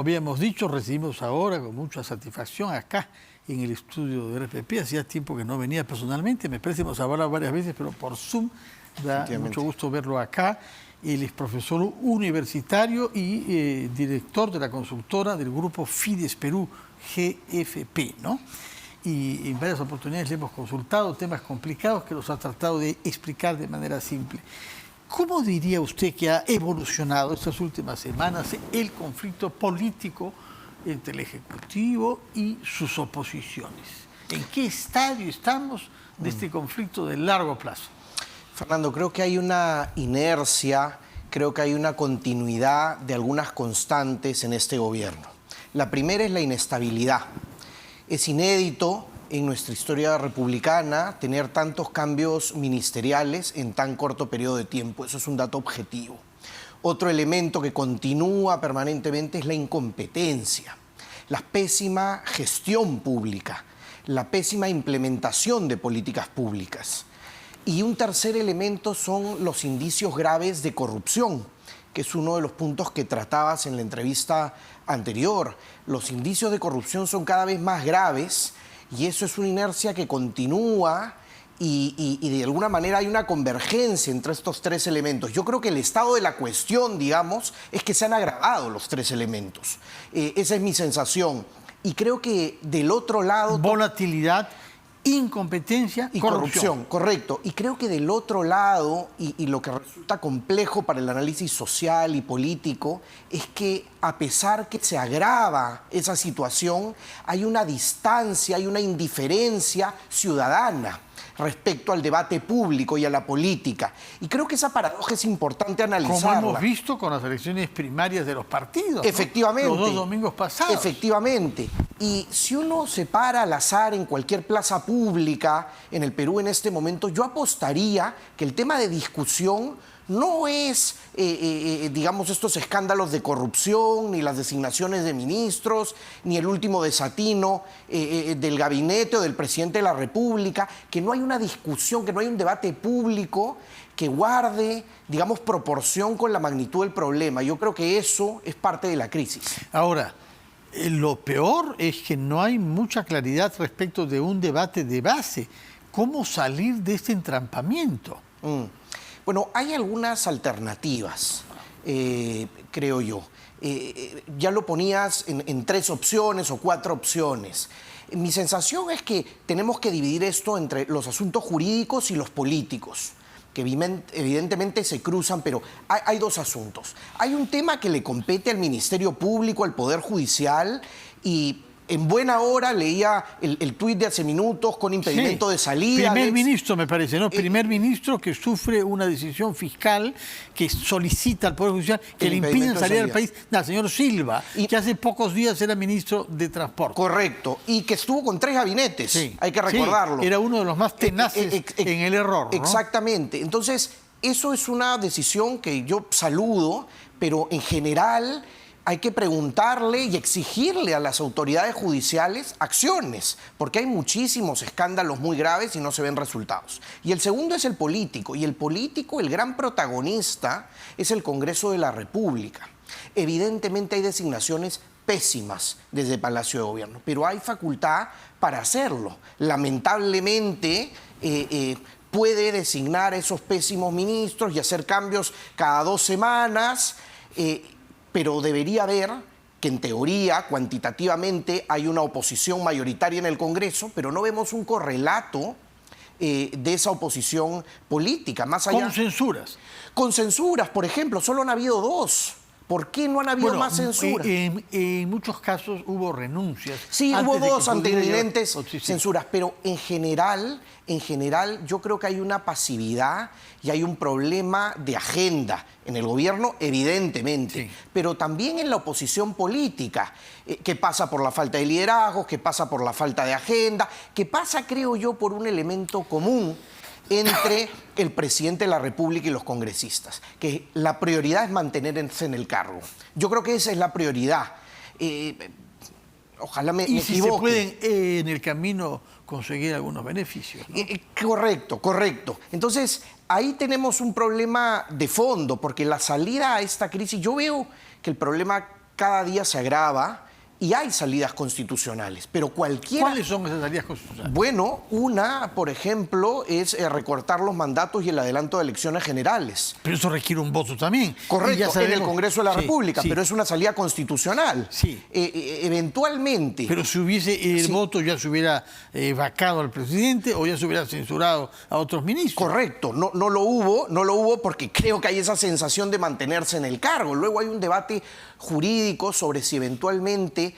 habíamos dicho, recibimos ahora con mucha satisfacción acá en el estudio de RPP. Hacía tiempo que no venía personalmente, me parece que hemos hablado varias veces, pero por Zoom da mucho gusto verlo acá. Él es profesor universitario y director de la consultora del grupo Fides Perú, GFP, ¿no? Y en varias oportunidades le hemos consultado temas complicados que los ha tratado de explicar de manera simple. ¿Cómo diría usted que ha evolucionado estas últimas semanas el conflicto político entre el Ejecutivo y sus oposiciones? ¿En qué estadio estamos de este conflicto de largo plazo? Fernando, creo que hay una inercia, creo que hay una continuidad de algunas constantes en este gobierno. La primera es la inestabilidad. Es inédito en nuestra historia republicana tener tantos cambios ministeriales en tan corto periodo de tiempo. Eso es un dato objetivo. Otro elemento que continúa permanentemente es la incompetencia, la pésima gestión pública, la pésima implementación de políticas públicas. Y un tercer elemento son los indicios graves de corrupción, que es uno de los puntos que tratabas en la entrevista anterior. Los indicios de corrupción son cada vez más graves y eso es una inercia que continúa y de alguna manera hay una convergencia entre estos tres elementos. Yo creo que el estado de la cuestión, digamos, es que se han agravado los tres elementos. Esa es mi sensación. Y creo que del otro lado... Volatilidad, incompetencia y corrupción. Correcto. Y creo que del otro lado, y lo que resulta complejo para el análisis social y político, es que a pesar que se agrava esa situación, hay una distancia, hay una indiferencia ciudadana respecto al debate público y a la política. Y creo que esa paradoja es importante analizarla. Como hemos visto con las elecciones primarias de los partidos, efectivamente, ¿no? Los 2 domingos pasados. Efectivamente. Y si uno se para al azar en cualquier plaza pública en el Perú en este momento, yo apostaría que el tema de discusión no es, digamos, estos escándalos de corrupción, ni las designaciones de ministros, ni el último desatino del gabinete o del presidente de la República, que no hay una discusión, que no hay un debate público que guarde, digamos, proporción con la magnitud del problema. Yo creo que eso es parte de la crisis. Ahora, lo peor es que no hay mucha claridad respecto de un debate de base. ¿Cómo salir de este entrampamiento? Bueno, hay algunas alternativas, creo yo. Ya lo ponías en 3 opciones o 4 opciones. Mi sensación es que tenemos que dividir esto entre los asuntos jurídicos y los políticos, que evidentemente se cruzan, pero hay 2 asuntos. Hay un tema que le compete al Ministerio Público, al Poder Judicial, y en buena hora leía el tuit de hace minutos con impedimento de salida. Primer ministro, me parece, ¿no? Primer ministro que sufre una decisión fiscal que solicita al Poder Judicial que le impiden salir del país. Al señor Silva, que hace pocos días era ministro de Transporte. Correcto, y que estuvo con 3 gabinetes, hay que recordarlo. Era uno de los más tenaces en el error, ¿no? Exactamente. Entonces, eso es una decisión que yo saludo, pero en general hay que preguntarle y exigirle a las autoridades judiciales acciones, porque hay muchísimos escándalos muy graves y no se ven resultados. Y el segundo es el político, y el político, el gran protagonista, es el Congreso de la República. Evidentemente hay designaciones pésimas desde el Palacio de Gobierno, pero hay facultad para hacerlo. Lamentablemente puede designar esos pésimos ministros y hacer cambios cada 2 semanas, pero debería haber que en teoría, cuantitativamente, hay una oposición mayoritaria en el Congreso, pero no vemos un correlato de esa oposición política. Más allá, con censuras. Con censuras, por ejemplo, solo han habido 2. ¿Por qué no han habido más censuras? En muchos casos hubo renuncias. Sí, hubo 2 ante inminentes censuras, pero en general, yo creo que hay una pasividad y hay un problema de agenda en el gobierno, evidentemente, pero también en la oposición política, que pasa por la falta de liderazgo, que pasa por la falta de agenda, que pasa, creo yo, por un elemento común entre el presidente de la República y los congresistas, que la prioridad es mantenerse en el cargo. Yo creo que esa es la prioridad. Ojalá me equivoque. Si se pueden en el camino conseguir algunos beneficios, ¿no? Correcto. Entonces, ahí tenemos un problema de fondo, porque la salida a esta crisis, yo veo que el problema cada día se agrava y hay salidas constitucionales, pero cualquiera... ¿Cuáles son esas salidas constitucionales? Bueno, una, por ejemplo, es recortar los mandatos y el adelanto de elecciones generales. Pero eso requiere un voto también. Correcto, en el Congreso de la República, pero es una salida constitucional. Sí. Eventualmente... Pero si hubiese el voto, ya se hubiera vacado al presidente o ya se hubiera censurado a otros ministros. Correcto, no lo hubo porque creo que hay esa sensación de mantenerse en el cargo. Luego hay un debate jurídico sobre si eventualmente,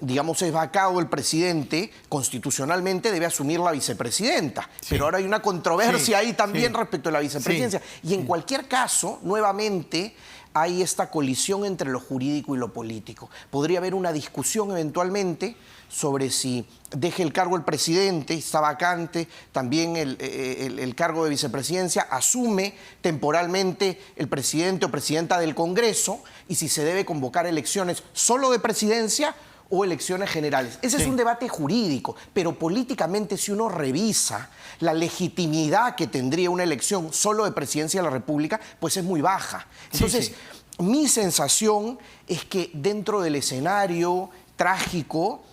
digamos, es vacado el presidente, constitucionalmente debe asumir la vicepresidenta. Sí. Pero ahora hay una controversia ahí también respecto a la vicepresidencia. Y en cualquier caso, nuevamente, hay esta colisión entre lo jurídico y lo político. Podría haber una discusión eventualmente sobre si deje el cargo el presidente, está vacante, también el cargo de vicepresidencia, asume temporalmente el presidente o presidenta del Congreso, y si se debe convocar elecciones solo de presidencia o elecciones generales. Ese es un debate jurídico, pero políticamente, si uno revisa la legitimidad que tendría una elección solo de presidencia de la República, pues es muy baja. Entonces, mi sensación es que dentro del escenario trágico,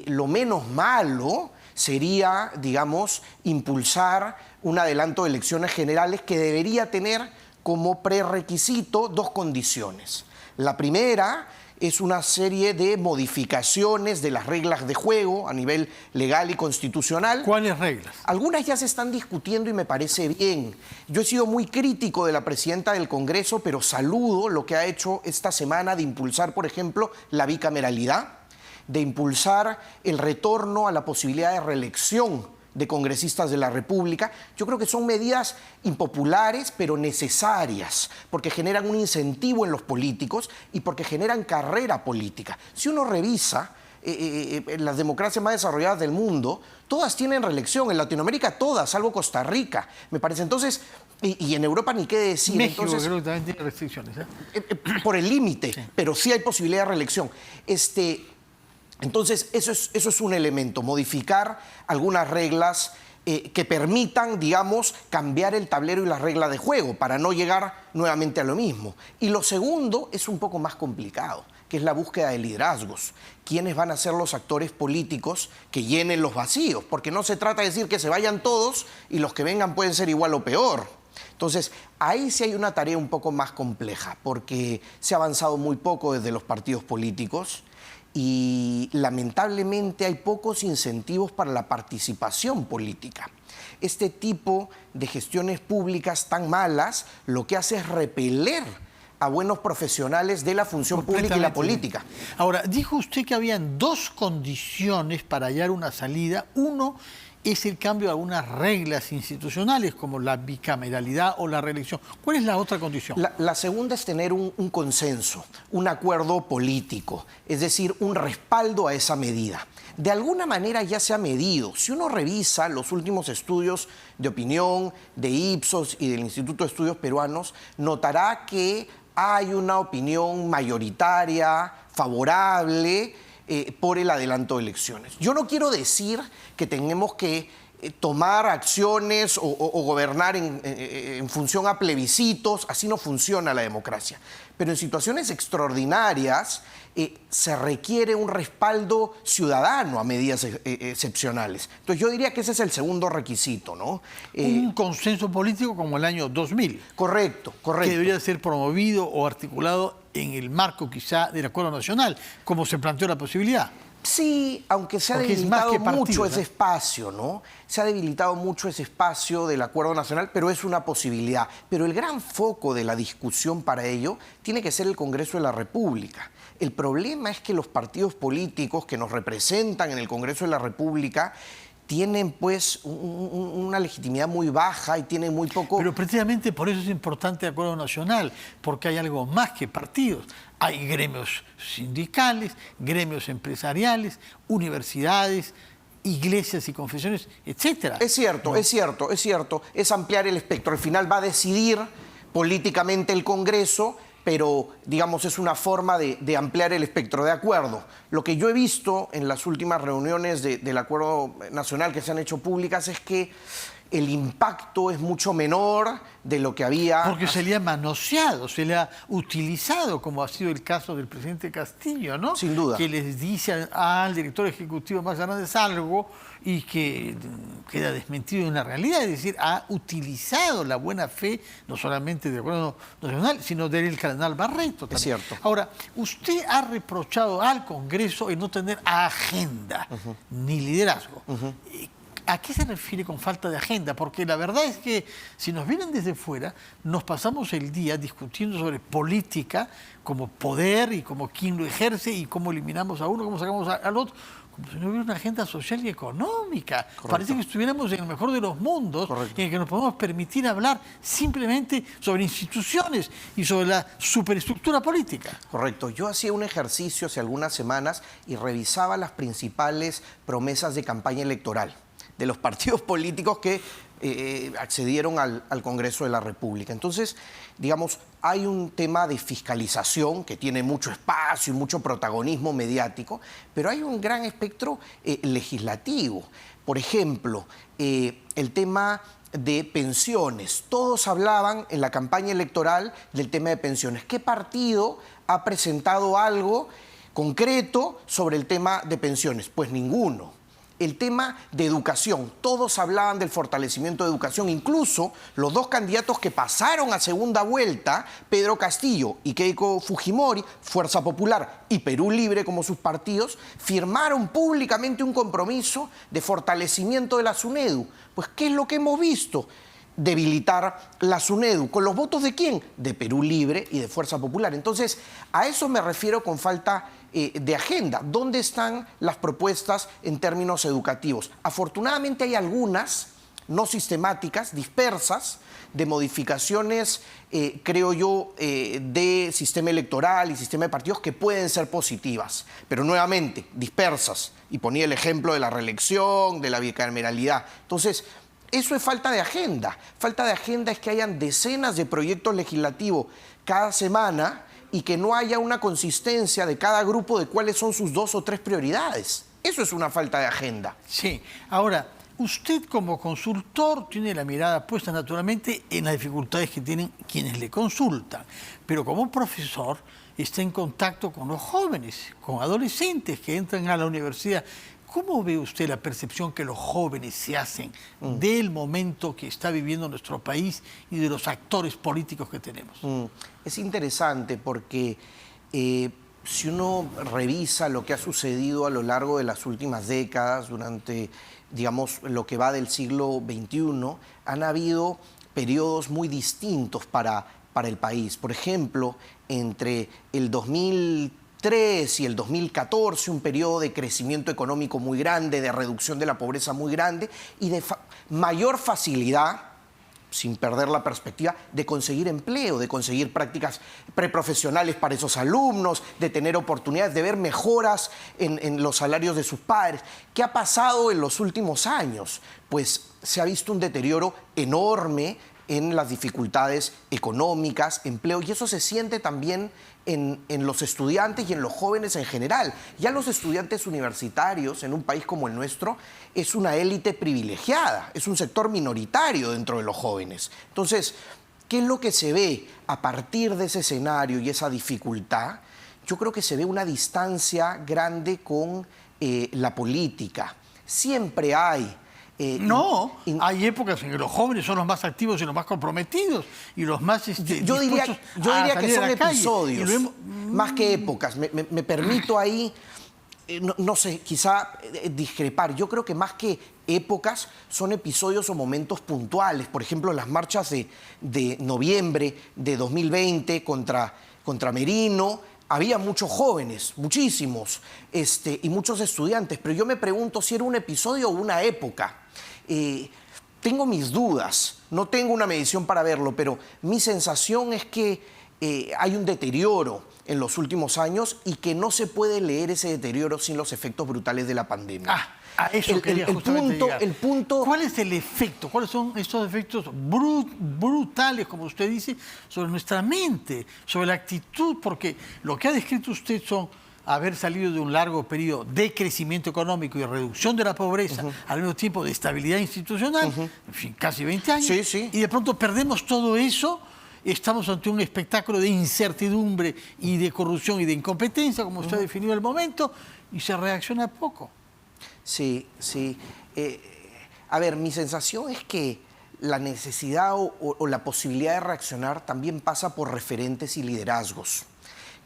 lo menos malo sería, digamos, impulsar un adelanto de elecciones generales que debería tener como prerequisito dos condiciones. La primera es una serie de modificaciones de las reglas de juego a nivel legal y constitucional. ¿Cuáles reglas? Algunas ya se están discutiendo y me parece bien. Yo he sido muy crítico de la presidenta del Congreso, pero saludo lo que ha hecho esta semana de impulsar, por ejemplo, la bicameralidad, de impulsar el retorno a la posibilidad de reelección de congresistas de la República. Yo creo que son medidas impopulares, pero necesarias, porque generan un incentivo en los políticos y porque generan carrera política. Si uno revisa las democracias más desarrolladas del mundo, todas tienen reelección. En Latinoamérica todas, salvo Costa Rica, me parece. Entonces, y en Europa ni qué decir. México, entonces, creo que también tiene restricciones. Por el límite, pero sí hay posibilidad de reelección. Entonces, eso es un elemento, modificar algunas reglas que permitan, digamos, cambiar el tablero y las reglas de juego para no llegar nuevamente a lo mismo. Y lo segundo es un poco más complicado, que es la búsqueda de liderazgos. ¿Quiénes van a ser los actores políticos que llenen los vacíos? Porque no se trata de decir que se vayan todos y los que vengan pueden ser igual o peor. Entonces, ahí sí hay una tarea un poco más compleja, porque se ha avanzado muy poco desde los partidos políticos y lamentablemente hay pocos incentivos para la participación política. Este tipo de gestiones públicas tan malas lo que hace es repeler a buenos profesionales de la función pública y la política. Ahora, dijo usted que habían dos condiciones para hallar una salida. Uno es el cambio de algunas reglas institucionales, como la bicameralidad o la reelección. ¿Cuál es la otra condición? La segunda es tener un consenso, un acuerdo político, es decir, un respaldo a esa medida. De alguna manera ya se ha medido. Si uno revisa los últimos estudios de opinión de Ipsos y del Instituto de Estudios Peruanos, notará que hay una opinión mayoritaria, favorable, por el adelanto de elecciones. Yo no quiero decir que tenemos que tomar acciones o gobernar en función a plebiscitos, así no funciona la democracia. Pero en situaciones extraordinarias se requiere un respaldo ciudadano a medidas excepcionales. Entonces yo diría que ese es el segundo requisito, ¿no? Un consenso político como el año 2000. Correcto, correcto. Que debería ser promovido o articulado en el marco quizá del Acuerdo Nacional, como se planteó la posibilidad. Sí, aunque se ha debilitado mucho ese espacio, ¿no? Se ha debilitado mucho ese espacio del Acuerdo Nacional, pero es una posibilidad. Pero el gran foco de la discusión para ello tiene que ser el Congreso de la República. El problema es que los partidos políticos que nos representan en el Congreso de la República tienen pues una legitimidad muy baja y tienen muy poco... Pero precisamente por eso es importante el Acuerdo Nacional, porque hay algo más que partidos. Hay gremios sindicales, gremios empresariales, universidades, iglesias y confesiones, etcétera. Es cierto, ¿no? es cierto. Es ampliar el espectro. Al final va a decidir políticamente el Congreso, pero, digamos, es una forma de ampliar el espectro, de acuerdo. Lo que yo he visto en las últimas reuniones del Acuerdo Nacional que se han hecho públicas es que el impacto es mucho menor de lo que había... Porque se le ha manoseado, se le ha utilizado, como ha sido el caso del presidente Castillo, ¿no? Sin duda. Que les dice al director ejecutivo más grande algo y que queda desmentido en la realidad. Es decir, ha utilizado la buena fe, no solamente del Gobierno Nacional, sino del cardenal Barreto también. Es cierto. Ahora, usted ha reprochado al Congreso el no tener agenda ni liderazgo. ¿A qué se refiere con falta de agenda? Porque la verdad es que si nos vienen desde fuera, nos pasamos el día discutiendo sobre política como poder y como quién lo ejerce y cómo eliminamos a uno, cómo sacamos al otro, como si no hubiera una agenda social y económica. Correcto. Parece que estuviéramos en el mejor de los mundos, Correcto. en el que nos podemos permitir hablar simplemente sobre instituciones y sobre la superestructura política. Correcto. Yo hacía un ejercicio hace algunas semanas y revisaba las principales promesas de campaña electoral de los partidos políticos que accedieron al Congreso de la República. Entonces, digamos, hay un tema de fiscalización que tiene mucho espacio y mucho protagonismo mediático, pero hay un gran espectro legislativo. Por ejemplo, el tema de pensiones. Todos hablaban en la campaña electoral del tema de pensiones. ¿Qué partido ha presentado algo concreto sobre el tema de pensiones? Pues ninguno. El tema de educación, todos hablaban del fortalecimiento de educación, incluso los dos candidatos que pasaron a segunda vuelta, Pedro Castillo y Keiko Fujimori, Fuerza Popular y Perú Libre como sus partidos, firmaron públicamente un compromiso de fortalecimiento de la SUNEDU. Pues, ¿qué es lo que hemos visto? Debilitar la SUNEDU. ¿Con los votos de quién? De Perú Libre y de Fuerza Popular. Entonces, a eso me refiero con falta de agenda. ¿Dónde están las propuestas en términos educativos? Afortunadamente hay algunas, no sistemáticas, dispersas, de modificaciones, creo yo, de sistema electoral y sistema de partidos que pueden ser positivas, pero nuevamente, dispersas. Y ponía el ejemplo de la reelección, de la bicameralidad. Entonces, eso es falta de agenda. Falta de agenda es que hayan decenas de proyectos legislativos cada semana y que no haya una consistencia de cada grupo de cuáles son sus 2 o 3 prioridades. Eso es una falta de agenda. Sí. Ahora, usted como consultor tiene la mirada puesta naturalmente en las dificultades que tienen quienes le consultan, pero como profesor está en contacto con los jóvenes, con adolescentes que entran a la universidad. ¿Cómo ve usted la percepción que los jóvenes se hacen del momento que está viviendo nuestro país y de los actores políticos que tenemos? Es interesante porque si uno revisa lo que ha sucedido a lo largo de las últimas décadas, durante, digamos, lo que va del siglo XXI, han habido periodos muy distintos para el país. Por ejemplo, entre el 2003 y el 2014, un periodo de crecimiento económico muy grande, de reducción de la pobreza muy grande y de mayor facilidad, sin perder la perspectiva, de conseguir empleo, de conseguir prácticas preprofesionales para esos alumnos, de tener oportunidades, de ver mejoras en los salarios de sus padres. ¿Qué ha pasado en los últimos años? Pues se ha visto un deterioro enorme en las dificultades económicas, empleo, y eso se siente también en los estudiantes y en los jóvenes en general. Ya los estudiantes universitarios en un país como el nuestro es una élite privilegiada, es un sector minoritario dentro de los jóvenes. Entonces, ¿qué es lo que se ve a partir de ese escenario y esa dificultad? Yo creo que se ve una distancia grande con la política. Siempre hay... hay épocas en que los jóvenes son los más activos y los más comprometidos y los más yo diría que son episodios, más que épocas. Me permito ahí, no sé, quizá discrepar. Yo creo que más que épocas son episodios o momentos puntuales. Por ejemplo, las marchas de noviembre de 2020 contra Merino. Había muchos jóvenes, muchísimos, y muchos estudiantes, pero yo me pregunto si era un episodio o una época. Tengo mis dudas, no tengo una medición para verlo, pero mi sensación es que hay un deterioro en los últimos años y que no se puede leer ese deterioro sin los efectos brutales de la pandemia. A eso quería justamente llegar. El punto... ¿Cuál es el efecto? ¿Cuáles son estos efectos brutales, como usted dice, sobre nuestra mente, sobre la actitud? Porque lo que ha descrito usted son haber salido de un largo periodo de crecimiento económico y reducción de la pobreza, al mismo tiempo de estabilidad institucional, en fin, casi 20 años, y de pronto perdemos todo eso. Estamos ante un espectáculo de incertidumbre y de corrupción y de incompetencia, como usted ha definido el momento, y se reacciona poco. Sí, sí. A ver, mi sensación es que la necesidad o la posibilidad de reaccionar también pasa por referentes y liderazgos.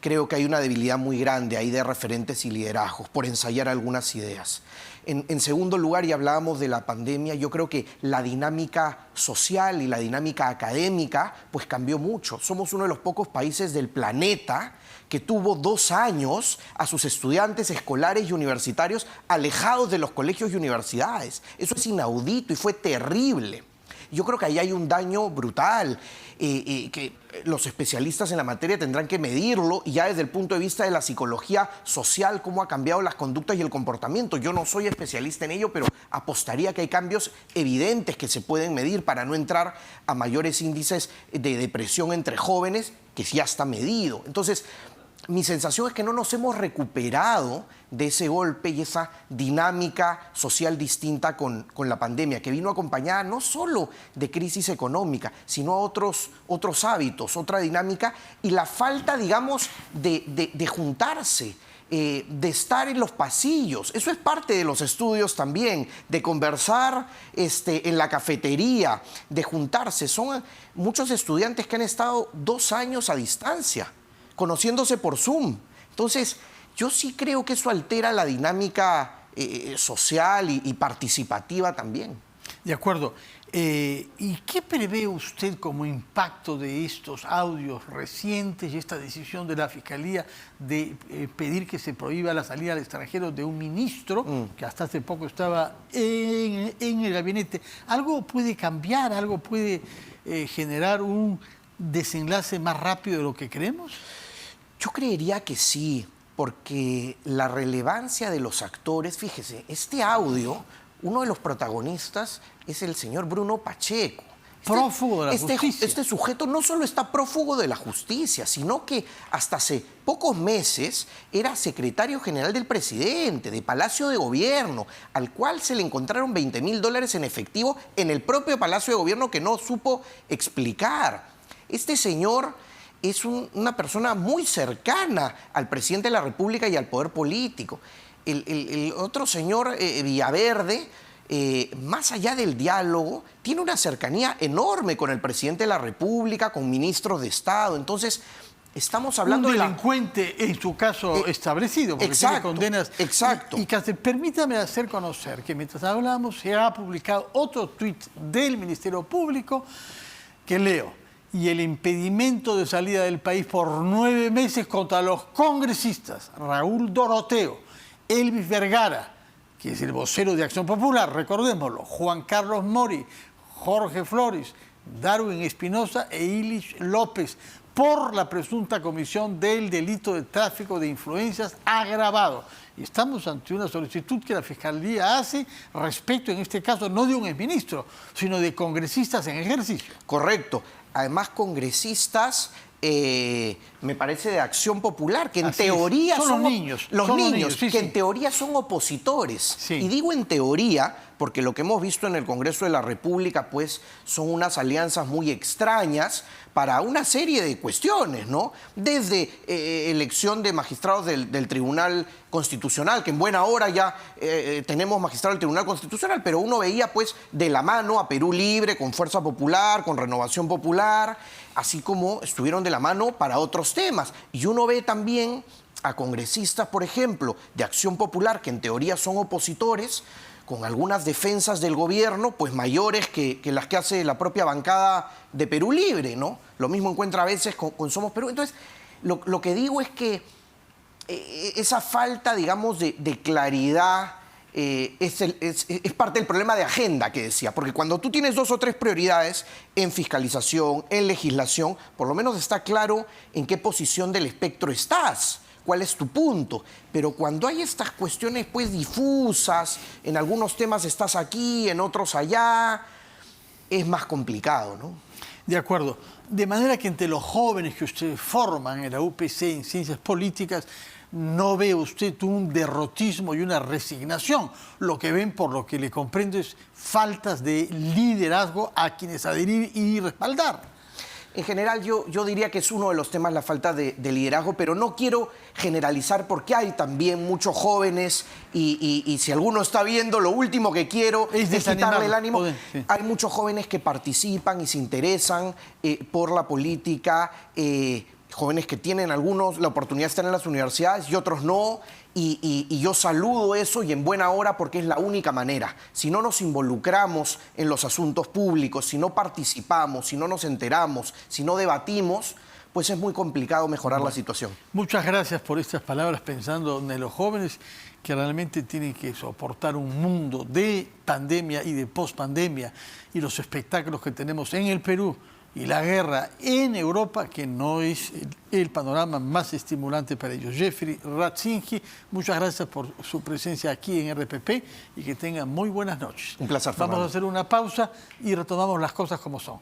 Creo que hay una debilidad muy grande ahí de referentes y liderazgos por ensayar algunas ideas. En segundo lugar, y hablábamos de la pandemia, yo creo que la dinámica social y la dinámica académica pues cambió mucho. Somos uno de los pocos países del planeta que tuvo 2 años a sus estudiantes escolares y universitarios alejados de los colegios y universidades. Eso es inaudito y fue terrible. Yo creo que ahí hay un daño brutal que los especialistas en la materia tendrán que medirlo, y ya desde el punto de vista de la psicología social, cómo ha cambiado las conductas y el comportamiento. Yo no soy especialista en ello, pero apostaría que hay cambios evidentes que se pueden medir para no entrar a mayores índices de depresión entre jóvenes, que ya está medido. Entonces, mi sensación es que no nos hemos recuperado de ese golpe y esa dinámica social distinta con la pandemia, que vino acompañada no solo de crisis económica, sino a otros hábitos, otra dinámica, y la falta, digamos, de juntarse, de estar en los pasillos. Eso es parte de los estudios también, de conversar en la cafetería, de juntarse. Son muchos estudiantes que han estado 2 años a distancia, conociéndose por Zoom. Entonces, yo sí creo que eso altera la dinámica social y participativa también. De acuerdo. ¿Y qué prevé usted como impacto de estos audios recientes y esta decisión de la Fiscalía de pedir que se prohíba la salida al extranjero de un ministro que hasta hace poco estaba en el gabinete? ¿Algo puede cambiar? ¿Algo puede generar un desenlace más rápido de lo que creemos? Yo creería que sí, porque la relevancia de los actores, fíjese, este audio, uno de los protagonistas es el señor Bruno Pacheco. Prófugo de la justicia. Este sujeto no solo está prófugo de la justicia, sino que hasta hace pocos meses era secretario general del presidente, de Palacio de Gobierno, al cual se le encontraron $20.000 en efectivo en el propio Palacio de Gobierno que no supo explicar. Este señor es una persona muy cercana al presidente de la República y al poder político. El otro señor, Villaverde, más allá del diálogo, tiene una cercanía enorme con el presidente de la República, con ministros de Estado. Entonces, estamos hablando de un delincuente en su caso establecido, porque tiene condenas. Exacto. Y permítame hacer conocer que mientras hablamos se ha publicado otro tuit del Ministerio Público que leo: y el impedimento de salida del país por 9 meses contra los congresistas Raúl Doroteo, Elvis Vergara, que es el vocero de Acción Popular, recordémoslo, Juan Carlos Mori, Jorge Flores, Darwin Espinosa e Ilich López, por la presunta comisión del delito de tráfico de influencias agravado. Y estamos ante una solicitud que la Fiscalía hace respecto, en este caso, no de un exministro, sino de congresistas en ejercicio. Correcto. Además, congresistas, me parece, de Acción Popular, que en teoría son los niños. Los niños, que en teoría son opositores. Sí. Y digo en teoría porque lo que hemos visto en el Congreso de la República, pues, son unas alianzas muy extrañas para una serie de cuestiones, ¿no? Desde elección de magistrados del Tribunal Constitucional, que en buena hora ya tenemos magistrado del Tribunal Constitucional, pero uno veía, pues, de la mano a Perú Libre, con Fuerza Popular, con Renovación Popular, así como estuvieron de la mano para otros temas. Y uno ve también a congresistas, por ejemplo, de Acción Popular, que en teoría son opositores, con algunas defensas del gobierno, pues mayores que las que hace la propia bancada de Perú Libre, ¿no? Lo mismo encuentra a veces con Somos Perú. Entonces, lo que digo es que esa falta, digamos, de claridad es parte del problema de agenda que decía, porque cuando tú tienes 2 o 3 prioridades en fiscalización, en legislación, por lo menos está claro en qué posición del espectro estás, cuál es tu punto. Pero cuando hay estas cuestiones, pues, difusas, en algunos temas estás aquí, en otros allá, es más complicado, ¿no? De acuerdo. De manera que entre los jóvenes que ustedes forman en la UPC en Ciencias Políticas, no ve usted un derrotismo y una resignación. Lo que ven, por lo que le comprendo, es faltas de liderazgo a quienes adherir y respaldar. En general, yo diría que es uno de los temas la falta de liderazgo, pero no quiero generalizar porque hay también muchos jóvenes y si alguno está viendo, lo último que quiero es quitarle el ánimo. Sí. Hay muchos jóvenes que participan y se interesan por la política, jóvenes que tienen algunos la oportunidad de estar en las universidades y otros no. Y yo saludo eso y en buena hora porque es la única manera. Si no nos involucramos en los asuntos públicos, si no participamos, si no nos enteramos, si no debatimos, pues es muy complicado mejorar la situación. Muchas gracias por estas palabras pensando en los jóvenes que realmente tienen que soportar un mundo de pandemia y de pospandemia y los espectáculos que tenemos en el Perú y la guerra en Europa, que no es el panorama más estimulante para ellos. Jeffrey Ratzinski, muchas gracias por su presencia aquí en RPP y que tengan muy buenas noches. Un placer, Fernando. Vamos a hacer una pausa y retomamos las cosas como son.